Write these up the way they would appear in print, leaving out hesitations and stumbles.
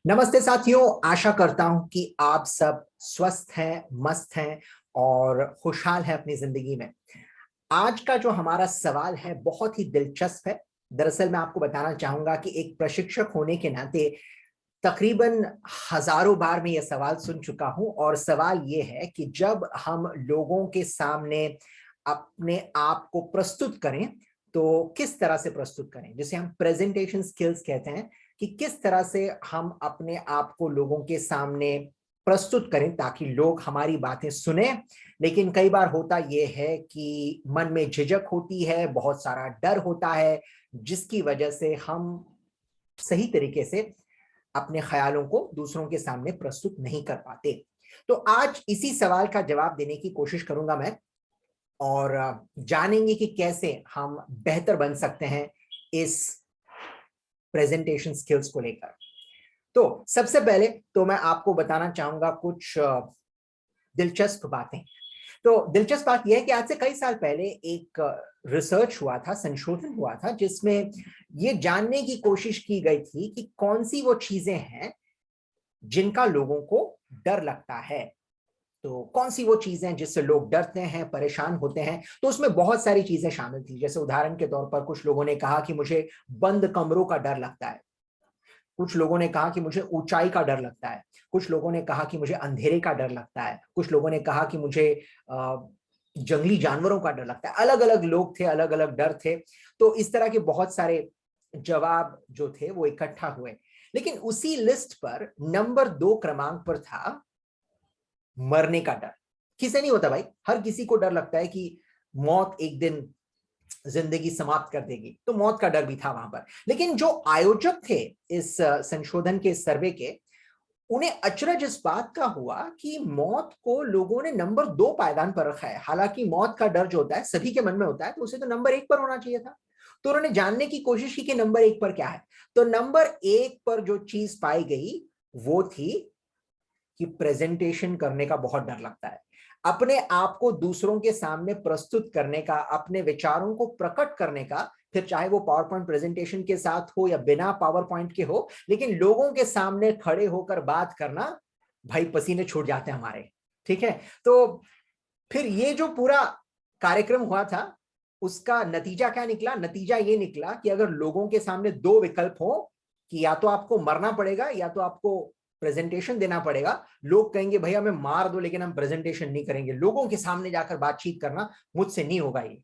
नमस्ते साथियों, आशा करता हूं कि आप सब स्वस्थ हैं, मस्त हैं और खुशहाल हैं अपनी जिंदगी में। आज का जो हमारा सवाल है बहुत ही दिलचस्प है। दरअसल मैं आपको बताना चाहूंगा कि एक प्रशिक्षक होने के नाते तकरीबन हजारों बार मैं यह सवाल सुन चुका हूं और सवाल ये है कि जब हम लोगों के सामने अपने आप को प्रस्तुत करें तो किस तरह से प्रस्तुत करें, जिसे हम प्रेजेंटेशन स्किल्स कहते हैं, कि किस तरह से हम अपने आप को लोगों के सामने प्रस्तुत करें ताकि लोग हमारी बातें सुने। लेकिन कई बार होता यह है कि मन में झिझक होती है, बहुत सारा डर होता है, जिसकी वजह से हम सही तरीके से अपने ख्यालों को दूसरों के सामने प्रस्तुत नहीं कर पाते। तो आज इसी सवाल का जवाब देने की कोशिश करूंगा मैं और जानेंगे कि कैसे हम बेहतर बन सकते हैं इस प्रेजेंटेशन स्किल्स को लेकर। तो सबसे पहले तो मैं आपको बताना चाहूंगा कुछ दिलचस्प बातें। तो दिलचस्प बात यह है कि आज से कई साल पहले एक रिसर्च हुआ था, संशोधन हुआ था, जिसमें यह जानने की कोशिश की गई थी कि कौन सी वो चीजें हैं जिनका लोगों को डर लगता है। तो कौन सी वो चीजें जिससे लोग डरते हैं, परेशान होते हैं। तो उसमें बहुत सारी चीजें शामिल थी। जैसे उदाहरण के तौर पर कुछ लोगों ने कहा कि मुझे बंद कमरों का डर लगता है, कुछ लोगों ने कहा कि मुझे ऊंचाई का डर लगता है, कुछ लोगों ने कहा कि मुझे अंधेरे का डर लगता है, कुछ लोगों ने कहा कि मुझे जंगली जानवरों का डर लगता है। अलग अलग लोग थे, अलग अलग डर थे। तो इस तरह के बहुत सारे जवाब जो थे वो इकट्ठा हुए। लेकिन उसी लिस्ट पर नंबर 2 क्रमांक पर था मरने का डर। किसे नहीं होता भाई, हर किसी को डर लगता है कि मौत एक दिन जिंदगी समाप्त कर देगी। तो मौत का डर भी था वहां पर। लेकिन जो आयोजक थे इस संशोधन के सर्वे के, उन्हें अचरज इस बात का हुआ कि मौत को लोगों ने नंबर 2 पायदान पर रखा है। हालांकि मौत का डर जो होता है सभी के मन में होता है, तो उसे तो नंबर 1 पर होना चाहिए था। तो उन्होंने जानने की कोशिश की कि नंबर 1 पर क्या है। तो नंबर 1 पर जो चीज पाई गई वो थी कि प्रेजेंटेशन करने का बहुत डर लगता है। अपने आप को दूसरों के सामने प्रस्तुत करने का, अपने विचारों को प्रकट करने का, फिर चाहे वो पावर पॉइंट प्रेजेंटेशन के साथ हो या बिना पावर पॉइंट के हो, लेकिन लोगों के सामने खड़े होकर बात करना, भाई पसीने छूट जाते हैं हमारे। ठीक है। तो फिर ये जो पूरा कार्यक्रम हुआ था उसका नतीजा क्या निकला? नतीजा ये निकला कि अगर लोगों के सामने 2 विकल्प हो कि या तो आपको मरना पड़ेगा या तो आपको प्रेजेंटेशन देना पड़ेगा, लोग कहेंगे भैया हमें मार दो लेकिन हम प्रेजेंटेशन नहीं करेंगे, लोगों के सामने जाकर बातचीत करना मुझसे नहीं होगा ये।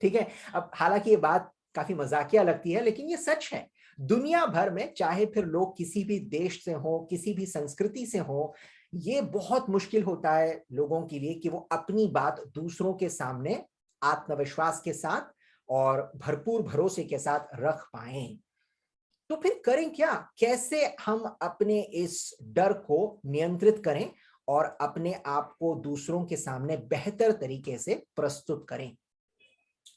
ठीक है। अब हालांकि ये बात काफी मजाकिया लगती है लेकिन ये सच है। दुनिया भर में चाहे फिर लोग किसी भी देश से हो, किसी भी संस्कृति से हो, ये बहुत मुश्किल होता है लोगों के लिए कि वो अपनी बात दूसरों के सामने आत्मविश्वास के साथ और भरपूर भरोसे के साथ रख पाएं। तो फिर करें क्या? कैसे हम अपने इस डर को नियंत्रित करें और अपने आप को दूसरों के सामने बेहतर तरीके से प्रस्तुत करें?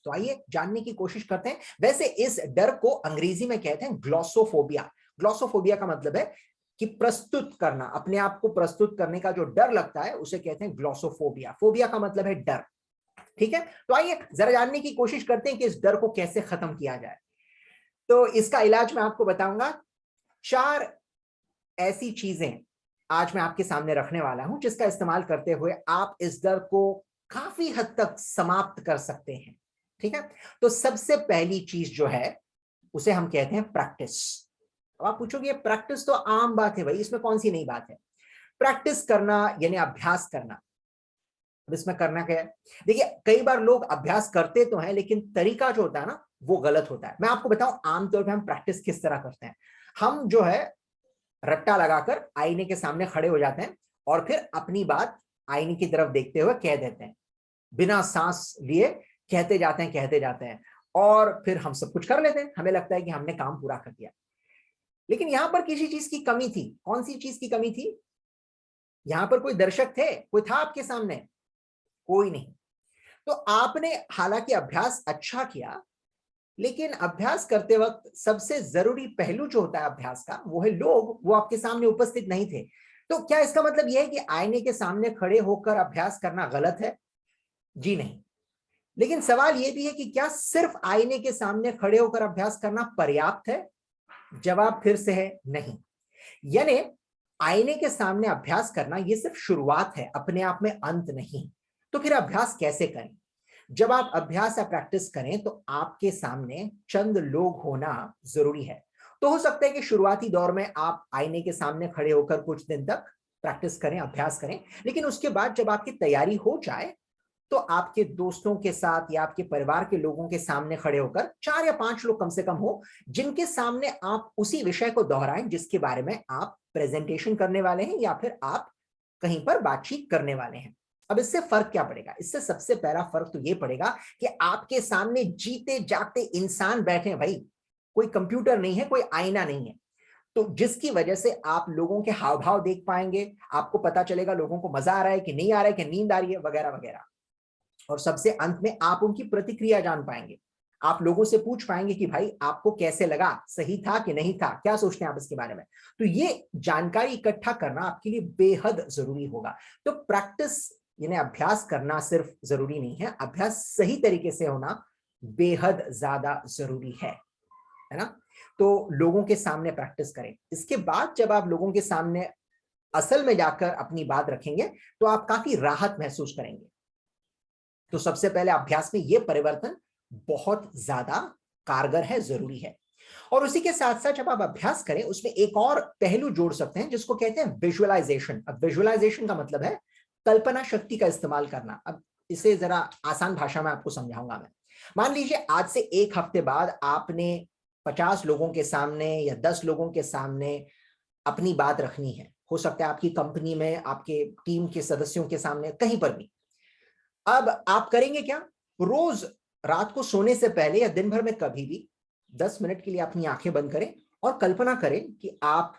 तो आइए जानने की कोशिश करते हैं। वैसे इस डर को अंग्रेजी में कहते हैं ग्लॉसोफोबिया। ग्लॉसोफोबिया का मतलब है कि प्रस्तुत करना, अपने आप को प्रस्तुत करने का जो डर लगता है उसे कहते हैं ग्लॉसोफोबिया। फोबिया का मतलब है डर। ठीक है। तो आइए जरा जानने की कोशिश करते हैं कि इस डर को कैसे खत्म किया जाए। तो इसका इलाज मैं आपको बताऊंगा। 4 ऐसी चीजें आज मैं आपके सामने रखने वाला हूं जिसका इस्तेमाल करते हुए आप इस डर को काफी हद तक समाप्त कर सकते हैं। ठीक है। तो सबसे पहली चीज जो है उसे हम कहते हैं प्रैक्टिस। अब आप पूछोगे प्रैक्टिस तो आम बात है भाई, इसमें कौन सी नई बात है? प्रैक्टिस करना यानी अभ्यास करना। अब इसमें करना क्या है? देखिए कई बार लोग अभ्यास करते तो हैं लेकिन तरीका जो होता है ना वो गलत होता है। मैं आपको बताऊं आमतौर पर हम प्रैक्टिस किस तरह करते हैं। हम जो है रट्टा लगाकर आईने के सामने खड़े हो जाते हैं और फिर अपनी बात आईने की तरफ देखते हुए कह देते हैं, बिना सांस लिए कहते जाते हैं और फिर हम सब कुछ कर लेते हैं। हमें लगता है कि हमने काम पूरा कर दिया। लेकिन यहां पर किसी चीज की कमी थी। कौन सी चीज की कमी थी? यहां पर कोई दर्शक थे? कोई था आपके सामने? कोई नहीं। तो आपने हालांकि अभ्यास अच्छा किया, लेकिन अभ्यास करते वक्त सबसे जरूरी पहलू जो होता है अभ्यास का वो है लोग, वो आपके सामने उपस्थित नहीं थे। तो क्या इसका मतलब यह है कि आईने के सामने खड़े होकर अभ्यास करना गलत है? जी नहीं। लेकिन सवाल यह भी है कि क्या सिर्फ आईने के सामने खड़े होकर अभ्यास करना पर्याप्त है? जवाब फिर से है नहीं। यानी आईने के सामने अभ्यास करना ये सिर्फ शुरुआत है, अपने आप में अंत नहीं। तो फिर अभ्यास कैसे करें? जब आप अभ्यास या प्रैक्टिस करें तो आपके सामने चंद लोग होना जरूरी है। तो हो सकता है कि शुरुआती दौर में आप आईने के सामने खड़े होकर कुछ दिन तक प्रैक्टिस करें, अभ्यास करें, लेकिन उसके बाद जब आपकी तैयारी हो जाए तो आपके दोस्तों के साथ या आपके परिवार के लोगों के सामने खड़े होकर 4 या 5 लोग कम से कम हो, जिनके सामने आप उसी विषय को दोहराएं जिसके बारे में आप प्रेजेंटेशन करने वाले हैं या फिर आप कहीं पर बातचीत करने वाले हैं। अब इससे फर्क क्या पड़ेगा? इससे सबसे पहला फर्क तो ये पड़ेगा कि आपके सामने जीते जागते इंसान बैठे हैं भाई, कोई कंप्यूटर नहीं है, कोई आईना नहीं है। तो जिसकी वजह से आप लोगों के हाव भाव देख पाएंगे, आपको पता चलेगा लोगों को मजा आ रहा है कि नहीं आ रहा है, कि नींद आ रही है, वगैरह वगैरह। और सबसे अंत में आप उनकी प्रतिक्रिया जान पाएंगे। आप लोगों से पूछ पाएंगे कि भाई आपको कैसे लगा, सही था कि नहीं था, क्या सोचते हैं आप इसके बारे में। तो ये जानकारी इकट्ठा करना आपके लिए बेहद जरूरी होगा। तो प्रैक्टिस यानी अभ्यास करना सिर्फ जरूरी नहीं है, अभ्यास सही तरीके से होना बेहद ज्यादा जरूरी है ना। तो लोगों के सामने प्रैक्टिस करें। इसके बाद जब आप लोगों के सामने असल में जाकर अपनी बात रखेंगे तो आप काफी राहत महसूस करेंगे। तो सबसे पहले अभ्यास में यह परिवर्तन बहुत ज्यादा कारगर है, जरूरी है। और उसी के साथ साथ जब आप अभ्यास करें उसमें एक और पहलू जोड़ सकते हैं जिसको कहते हैं विजुअलाइजेशन। अब विजुअलाइजेशन का मतलब है कल्पना शक्ति का इस्तेमाल करना। अब इसे जरा आसान भाषा में आपको समझाऊंगा मैं। मान लीजिए आज से 1 हफ्ते बाद आपने 50 लोगों के सामने या 10 लोगों के सामने अपनी बात रखनी है। हो सकता है आपकी कंपनी में, आपके टीम के सदस्यों के सामने, कहीं पर भी। अब आप करेंगे क्या? रोज रात को सोने से पहले या दिन भर में कभी भी 10 मिनट के लिए अपनी आंखें बंद करें और कल्पना करें कि आप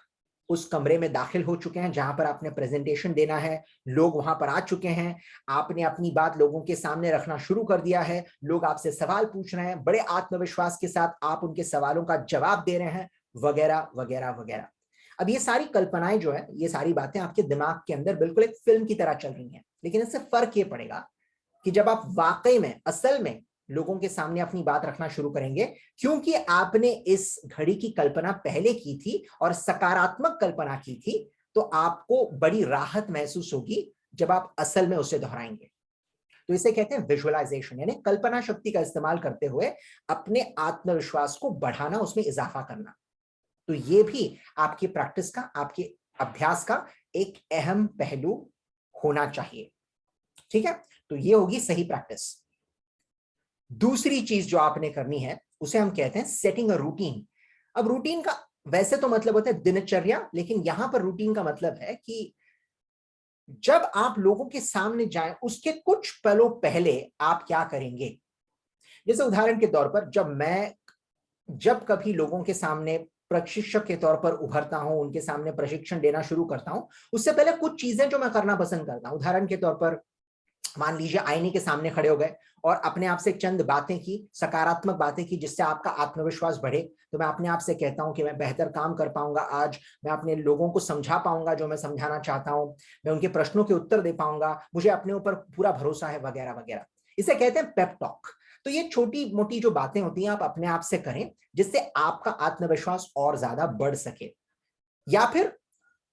उस कमरे में दाखिल हो चुके हैं जहां पर आपने प्रेजेंटेशन देना है। लोग वहां पर आ चुके हैं, आपने अपनी बात लोगों के सामने रखना शुरू कर दिया है, लोग आपसे सवाल पूछ रहे हैं, बड़े आत्मविश्वास के साथ आप उनके सवालों का जवाब दे रहे हैं, वगैरह वगैरह वगैरह। अब ये सारी कल्पनाएं जो है, ये सारी बातें आपके दिमाग के अंदर बिल्कुल एक फिल्म की तरह चल रही हैं। लेकिन इससे फर्क ये पड़ेगा कि जब आप वाकई में, असल में लोगों के सामने अपनी बात रखना शुरू करेंगे, क्योंकि आपने इस घड़ी की कल्पना पहले की थी और सकारात्मक कल्पना की थी, तो आपको बड़ी राहत महसूस होगी जब आप असल में उसे दोहराएंगे। तो इसे कहते हैं विजुअलाइजेशन, यानी कल्पना शक्ति का इस्तेमाल करते हुए अपने आत्मविश्वास को बढ़ाना, उसमें इजाफा करना। तो ये भी आपकी प्रैक्टिस का, आपके अभ्यास का एक अहम पहलू होना चाहिए। ठीक है, तो ये होगी सही प्रैक्टिस। दूसरी चीज जो आपने करनी है उसे हम कहते हैं सेटिंग अ रूटीन। अब रूटीन का वैसे तो मतलब होता है दिनचर्या, लेकिन यहां पर रूटीन का मतलब है कि जब आप लोगों के सामने जाएं उसके कुछ पलों पहले आप क्या करेंगे। जैसे उदाहरण के तौर पर जब कभी लोगों के सामने प्रशिक्षक के तौर पर उभरता हूं, उनके सामने प्रशिक्षण देना शुरू करता हूं, उससे पहले कुछ चीजें जो मैं करना पसंद करता हूं। उदाहरण के तौर पर मान लीजिए आईने के सामने खड़े हो गए और अपने आप से चंद बातें की, सकारात्मक बातें की जिससे आपका आत्मविश्वास बढ़े। तो मैं अपने आप से कहता हूं कि मैं बेहतर काम कर पाऊंगा आज, मैं अपने लोगों को समझा पाऊंगा जो मैं समझाना चाहता हूं, मैं उनके प्रश्नों के उत्तर दे पाऊंगा, मुझे अपने ऊपर पूरा भरोसा है, वगैरह वगैरह। इसे कहते हैं पेप टॉक। तो ये छोटी मोटी जो बातें होती हैं आप अपने आप से करें जिससे आपका आत्मविश्वास और ज्यादा बढ़ सके। या फिर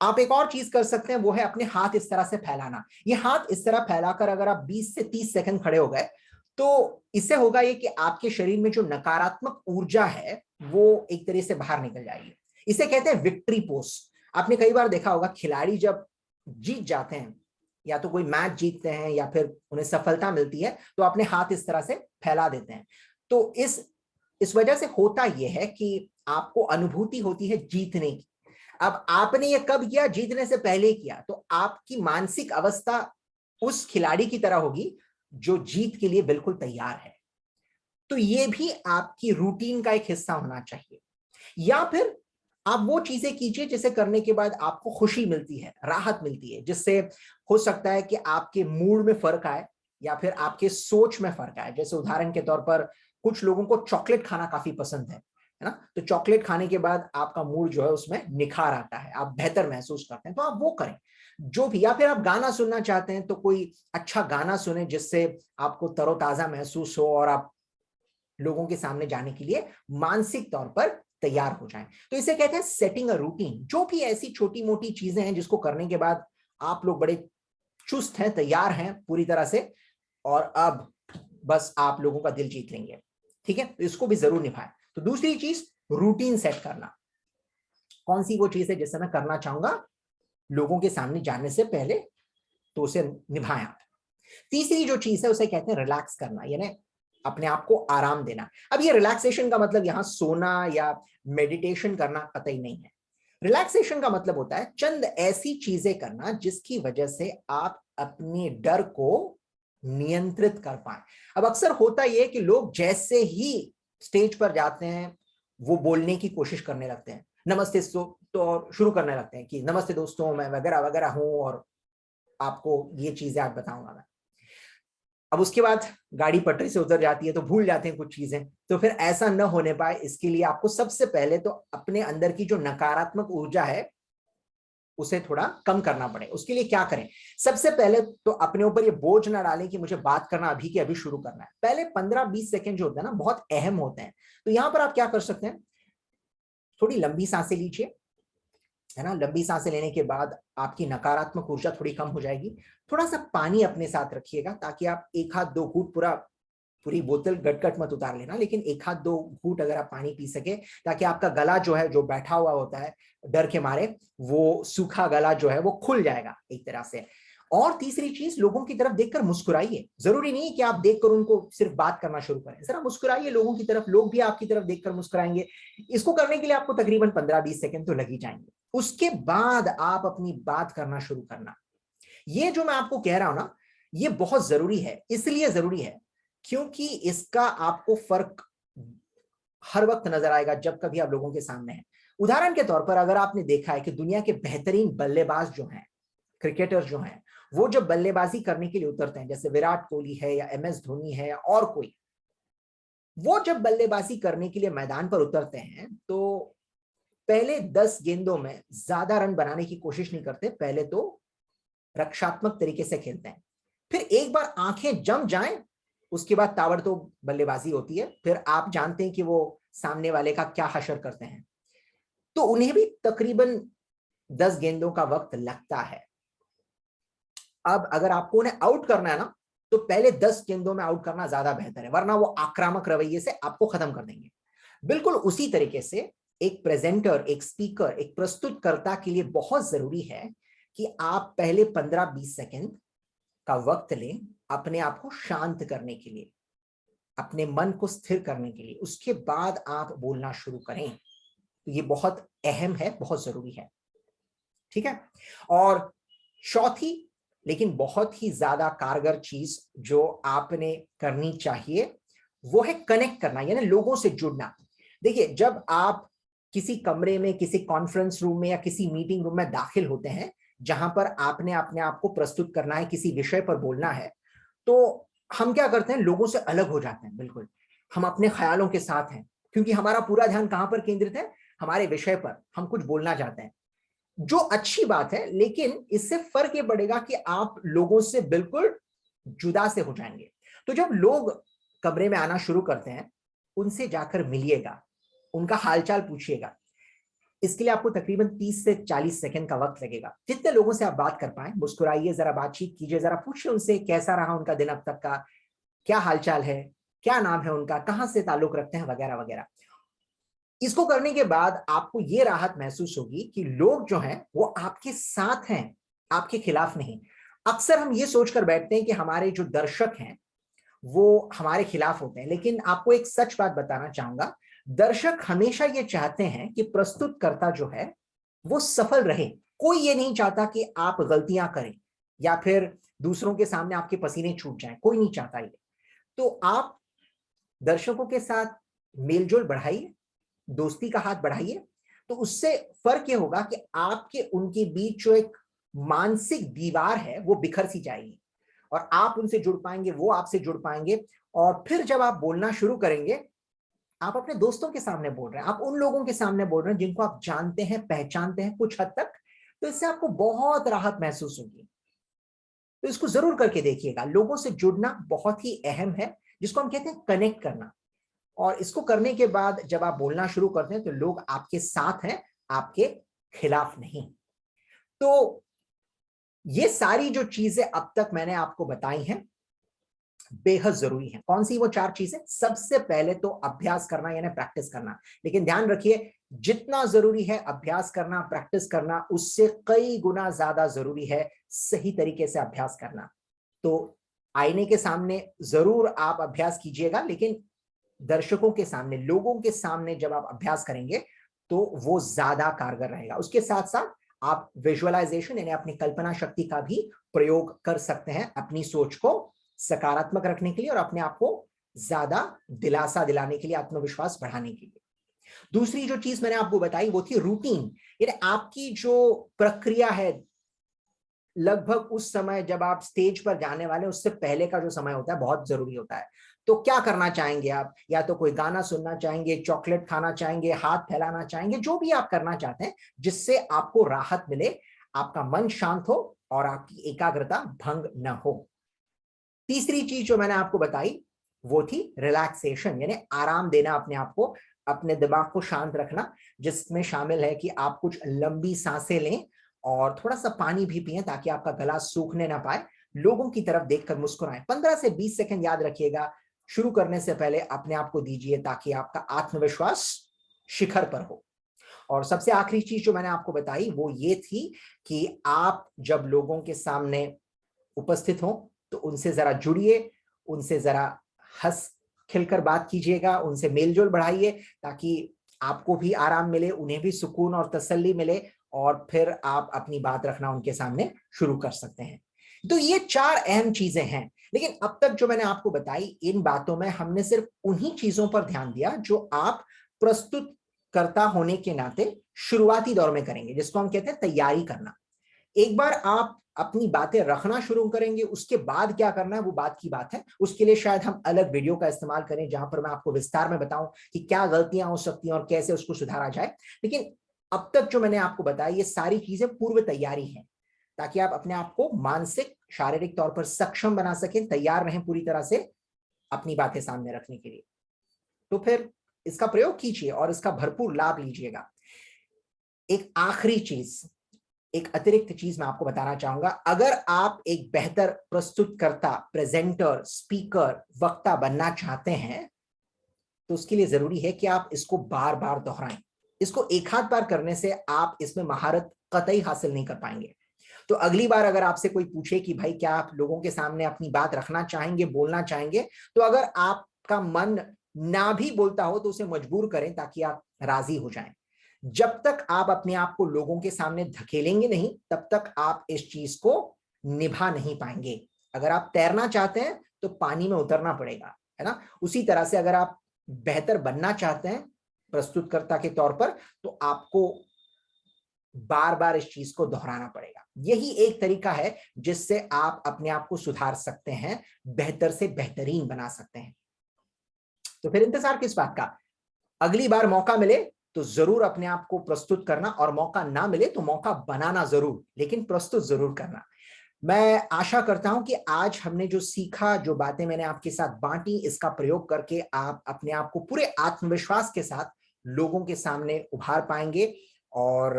आप एक और चीज कर सकते हैं, वो है अपने हाथ इस तरह से फैलाना। ये हाथ इस तरह फैलाकर अगर आप 20 से 30 सेकंड खड़े हो गए तो इससे होगा ये कि आपके शरीर में जो नकारात्मक ऊर्जा है वो एक तरह से बाहर निकल जाएगी। इसे कहते हैं विक्ट्री पोज। आपने कई बार देखा होगा खिलाड़ी जब जीत जाते हैं, या तो कोई मैच जीतते हैं या फिर उन्हें सफलता मिलती है, तो अपने हाथ इस तरह से फैला देते हैं। तो इस वजह से होता यह है कि आपको अनुभूति होती है जीतने की। अब आपने ये कब किया? जीतने से पहले किया। तो आपकी मानसिक अवस्था उस खिलाड़ी की तरह होगी जो जीत के लिए बिल्कुल तैयार है। तो ये भी आपकी रूटीन का एक हिस्सा होना चाहिए। या फिर आप वो चीजें कीजिए जिसे करने के बाद आपको खुशी मिलती है, राहत मिलती है, जिससे हो सकता है कि आपके मूड में फर्क आए या फिर आपके सोच में फर्क आए। जैसे उदाहरण के तौर पर कुछ लोगों को चॉकलेट खाना काफी पसंद है ना। तो चॉकलेट खाने के बाद आपका मूड जो है उसमें निखार आता है, आप बेहतर महसूस करते हैं, तो आप वो करें जो भी। या फिर आप गाना सुनना चाहते हैं तो कोई अच्छा गाना सुने जिससे आपको तरोताजा महसूस हो और आप लोगों के सामने जाने के लिए मानसिक तौर पर तैयार हो जाएं। तो इसे कहते हैं सेटिंग अ रूटीन। जो भी ऐसी छोटी मोटी चीजें हैं जिसको करने के बाद आप लोग बड़े चुस्त हैं, तैयार हैं पूरी तरह से, और अब बस आप लोगों का दिल जीत लेंगे, ठीक है, तो इसको भी जरूर निभाएं। तो दूसरी चीज, रूटीन सेट करना। कौन सी वो चीज है जिसे मैं करना चाहूंगा लोगों के सामने जाने से पहले, तो उसे निभाएं आप। तीसरी जो चीज है उसे कहते हैं रिलैक्स करना, यानी अपने आप को आराम देना। अब ये रिलैक्सेशन का मतलब यहां सोना या मेडिटेशन करना कतई नहीं है। रिलैक्सेशन का मतलब होता है चंद ऐसी चीजें करना जिसकी वजह से आप अपने डर को नियंत्रित कर पाए। अब अक्सर होता यह कि लोग जैसे ही स्टेज पर जाते हैं वो बोलने की कोशिश करने लगते हैं, नमस्ते तो शुरू करने लगते हैं कि नमस्ते दोस्तों, मैं वगैरह वगैरह हूं और आपको ये चीजें आज बताऊंगा मैं। अब उसके बाद गाड़ी पटरी से उतर जाती है तो भूल जाते हैं कुछ चीजें। तो फिर ऐसा न होने पाए इसके लिए आपको सबसे पहले तो अपने अंदर की जो नकारात्मक ऊर्जा है उसे थोड़ा कम करना पड़े। उसके लिए क्या करें? सबसे पहले तो अपने ऊपर ये बोझ ना डालें कि मुझे बात करना अभी के अभी शुरू करना है। पहले 15-20 सेकंड जो होते हैं ना, बहुत अहम होते हैं। तो यहां पर आप क्या कर सकते हैं, थोड़ी लंबी सांसें लीजिए, है ना। लंबी सांसें लेने के बाद आपकी नकारात्मक ऊर्जा थोड़ी कम हो जाएगी। थोड़ा सा पानी अपने साथ रखिएगा ताकि आप एक हाथ दो घूंट, पूरी बोतल गटगट मत उतार लेना, लेकिन एक हाथ दो घूंट अगर आप पानी पी सके, ताकि आपका गला जो है, जो बैठा हुआ होता है डर के मारे, वो सूखा गला जो है वो खुल जाएगा एक तरह से। और तीसरी चीज, लोगों की तरफ देखकर मुस्कुराइए। जरूरी नहीं कि आप देखकर उनको सिर्फ बात करना शुरू करें, जरा मुस्कुराइए लोगों की तरफ, लोग भी आपकी तरफ देखकर मुस्कुराएंगे। इसको करने के लिए आपको तकरीबन 15-20 सेकंड तो लग ही जाएंगे। उसके बाद आप अपनी बात करना शुरू करना। ये जो मैं आपको कह रहा हूं ना, ये बहुत जरूरी है। इसलिए जरूरी है क्योंकि इसका आपको फर्क हर वक्त नजर आएगा जब कभी आप लोगों के सामने हैं। उदाहरण के तौर पर अगर आपने देखा है कि दुनिया के बेहतरीन बल्लेबाज जो हैं, क्रिकेटर जो हैं, वो जब बल्लेबाजी करने के लिए उतरते हैं, जैसे विराट कोहली है या MS धोनी है या और कोई, वो जब बल्लेबाजी करने के लिए मैदान पर उतरते हैं तो पहले 10 गेंदों में ज्यादा रन बनाने की कोशिश नहीं करते। पहले तो रक्षात्मक तरीके से खेलते हैं। फिर एक बार आंखें जम जाएं, उसके बाद ताबड़तोड़ बल्लेबाजी होती है। फिर आप जानते हैं कि वो सामने वाले का क्या हशर करते हैं। तो उन्हें भी तकरीबन 10 गेंदों का वक्त लगता है। अब अगर आपको उन्हें आउट करना है ना, तो पहले 10 गेंदों में आउट करना ज्यादा बेहतर है, वरना वो आक्रामक रवैये से आपको खत्म कर देंगे। बिल्कुल उसी तरीके से एक प्रेजेंटर, एक स्पीकर, एक प्रस्तुतकर्ता के लिए बहुत जरूरी है कि आप पहले 15-20 सेकंड का वक्त लें अपने आप को शांत करने के लिए, अपने मन को स्थिर करने के लिए। उसके बाद आप बोलना शुरू करें। तो ये बहुत अहम है, बहुत जरूरी है, ठीक है। और चौथी लेकिन बहुत ही ज्यादा कारगर चीज जो आपने करनी चाहिए वो है कनेक्ट करना, यानी लोगों से जुड़ना। देखिए, जब आप किसी कमरे में, किसी कॉन्फ्रेंस रूम में या किसी मीटिंग रूम में दाखिल होते हैं जहां पर आपने अपने आप को प्रस्तुत करना है, किसी विषय पर बोलना है, तो हम क्या करते हैं, लोगों से अलग हो जाते हैं। बिल्कुल हम अपने ख्यालों के साथ हैं, क्योंकि हमारा पूरा ध्यान कहां पर केंद्रित है, हमारे विषय पर। हम कुछ बोलना चाहते हैं, जो अच्छी बात है, लेकिन इससे फर्क ये पड़ेगा कि आप लोगों से बिल्कुल जुदा से हो जाएंगे। तो जब लोग कमरे में आना शुरू करते हैं, उनसे जाकर मिलिएगा, उनका हालचाल पूछिएगा। इसके लिए आपको तकरीबन 30 से 40 सेकंड का वक्त लगेगा। जितने लोगों से आप बात कर पाए, मुस्कुराइए, जरा बातचीत कीजिए, जरा पूछिए उनसे कैसा रहा उनका दिन अब तक का, क्या हालचाल है, क्या नाम है उनका, कहां से ताल्लुक रखते हैं, वगैरह वगैरह। इसको करने के बाद आपको ये राहत महसूस होगी कि लोग जो हैं वो आपके साथ हैं, आपके खिलाफ नहीं। अक्सर हम ये सोचकर बैठते हैं कि हमारे जो दर्शक हैं वो हमारे खिलाफ होते हैं, लेकिन आपको एक सच बात बताना चाहूंगा, दर्शक हमेशा ये चाहते हैं कि प्रस्तुतकर्ता जो है वो सफल रहे। कोई ये नहीं चाहता कि आप गलतियां करें या फिर दूसरों के सामने आपके पसीने छूट जाएं, कोई नहीं चाहता ये। तो आप दर्शकों के साथ मेलजोल बढ़ाइए, दोस्ती का हाथ बढ़ाइए। तो उससे फर्क ये होगा कि आपके उनके बीच जो एक मानसिक दीवार है वो बिखर सी जाएगी और आप उनसे जुड़ पाएंगे, वो आपसे जुड़ पाएंगे। और फिर जब आप बोलना शुरू करेंगे, आप अपने दोस्तों के सामने बोल रहे हैं, आप उन लोगों के सामने बोल रहे हैं जिनको आप जानते हैं, पहचानते हैं कुछ हद तक। तो इससे आपको बहुत राहत महसूस होगी। तो इसको जरूर करके देखिएगा। लोगों से जुड़ना बहुत ही अहम है, जिसको हम कहते हैं कनेक्ट करना। और इसको करने के बाद जब आप बोलना शुरू करते हैं तो लोग आपके साथ हैं, आपके खिलाफ नहीं। तो ये सारी जो चीजें अब तक मैंने आपको बताई हैं बेहद जरूरी है। कौन सी वो 4 चीजें? सबसे पहले तो अभ्यास करना यानी प्रैक्टिस करना। लेकिन ध्यान रखिए, जितना जरूरी है अभ्यास करना, प्रैक्टिस करना, उससे कई गुना ज्यादा जरूरी है सही तरीके से अभ्यास करना। तो आईने के सामने जरूर आप अभ्यास कीजिएगा, लेकिन दर्शकों के सामने, लोगों के सामने जब आप अभ्यास करेंगे तो वो ज्यादा कारगर रहेगा। उसके साथ साथ आप विजुअलाइजेशन यानी अपनी कल्पना शक्ति का भी प्रयोग कर सकते हैं अपनी सोच को सकारात्मक रखने के लिए और अपने आप को ज्यादा दिलासा दिलाने के लिए, आत्मविश्वास बढ़ाने के लिए। दूसरी जो चीज मैंने आपको बताई वो थी रूटीन, यानी आपकी जो प्रक्रिया है लगभग उस समय जब आप स्टेज पर जाने वाले उससे पहले का जो समय होता है बहुत जरूरी होता है। तो क्या करना चाहेंगे आप? या तो कोई गाना सुनना चाहेंगे, चॉकलेट खाना चाहेंगे, हाथ फैलाना चाहेंगे, जो भी आप करना चाहते हैं जिससे आपको राहत मिले, आपका मन शांत हो और आपकी एकाग्रता भंग न हो। तीसरी चीज जो मैंने आपको बताई वो थी रिलैक्सेशन, यानी आराम देना अपने आप को, अपने दिमाग को शांत रखना, जिसमें शामिल है कि आप कुछ लंबी सांसें लें और थोड़ा सा पानी भी पिएं ताकि आपका गला सूखने ना पाए। लोगों की तरफ देखकर मुस्कुराएं। 15 से 20 सेकंड याद रखिएगा, शुरू करने से पहले अपने आप को दीजिए ताकि आपका आत्मविश्वास शिखर पर हो। और सबसे आखिरी चीज जो मैंने आपको बताई वो ये थी कि आप जब लोगों के सामने उपस्थित हो तो उनसे जरा जुड़िए, उनसे जरा हंस खिलकर बात कीजिएगा, उनसे मेलजोल बढ़ाइए ताकि आपको भी आराम मिले, उन्हें भी सुकून और तसल्ली मिले और फिर आप अपनी बात रखना उनके सामने शुरू कर सकते हैं। तो ये 4 अहम चीजें हैं। लेकिन अब तक जो मैंने आपको बताई इन बातों में हमने सिर्फ उन्हीं चीजों पर ध्यान दिया जो आप प्रस्तुतकर्ता होने के नाते शुरुआती दौर में करेंगे, जिसको हम कहते हैं तैयारी करना। एक बार आप अपनी बातें रखना शुरू करेंगे उसके बाद क्या करना है वो बात की बात है। उसके लिए शायद हम अलग वीडियो का इस्तेमाल करें जहां पर मैं आपको विस्तार में बताऊं कि क्या गलतियां हो सकती हैं और कैसे उसको सुधारा जाए। लेकिन अब तक जो मैंने आपको बताया ये सारी चीजें पूर्व तैयारी है ताकि आप अपने आप को मानसिक शारीरिक तौर पर सक्षम बना सकें, तैयार रहें पूरी तरह से अपनी बातें सामने रखने के लिए। तो फिर इसका प्रयोग कीजिए और इसका भरपूर लाभ लीजिएगा। एक आखिरी चीज, एक अतिरिक्त चीज मैं आपको बताना चाहूंगा। अगर आप एक बेहतर प्रस्तुतकर्ता, प्रेजेंटर, स्पीकर, वक्ता बनना चाहते हैं तो उसके लिए जरूरी है कि आप इसको बार बार दोहराएं। इसको एक आध बार करने से आप इसमें महारत कतई हासिल नहीं कर पाएंगे। तो अगली बार अगर आपसे कोई पूछे कि भाई क्या आप लोगों के सामने अपनी बात रखना चाहेंगे, बोलना चाहेंगे, तो अगर आपका मन ना भी बोलता हो तो उसे मजबूर करें ताकि आप राजी हो जाएं। जब तक आप अपने आप को लोगों के सामने धकेलेंगे नहीं तब तक आप इस चीज को निभा नहीं पाएंगे। अगर आप तैरना चाहते हैं तो पानी में उतरना पड़ेगा, है ना? उसी तरह से अगर आप बेहतर बनना चाहते हैं प्रस्तुतकर्ता के तौर पर तो आपको बार बार इस चीज को दोहराना पड़ेगा। यही एक तरीका है जिससे आप अपने आप को सुधार सकते हैं, बेहतर से बेहतरीन बना सकते हैं। तो फिर इंतजार किस बात का? अगली बार मौका मिले तो जरूर अपने आप को प्रस्तुत करना और मौका ना मिले तो मौका बनाना जरूर, लेकिन प्रस्तुत जरूर करना। मैं आशा करता हूं कि आज हमने जो सीखा, जो बातें मैंने आपके साथ बांटी, इसका प्रयोग करके आप अपने आप को पूरे आत्मविश्वास के साथ लोगों के सामने उभार पाएंगे और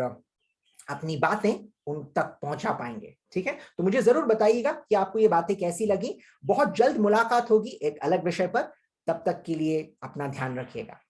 अपनी बातें उन तक पहुंचा पाएंगे। ठीक है, तो मुझे जरूर बताइएगा कि आपको ये बातें कैसी लगी। बहुत जल्द मुलाकात होगी एक अलग विषय पर। तब तक के लिए अपना ध्यान रखिएगा।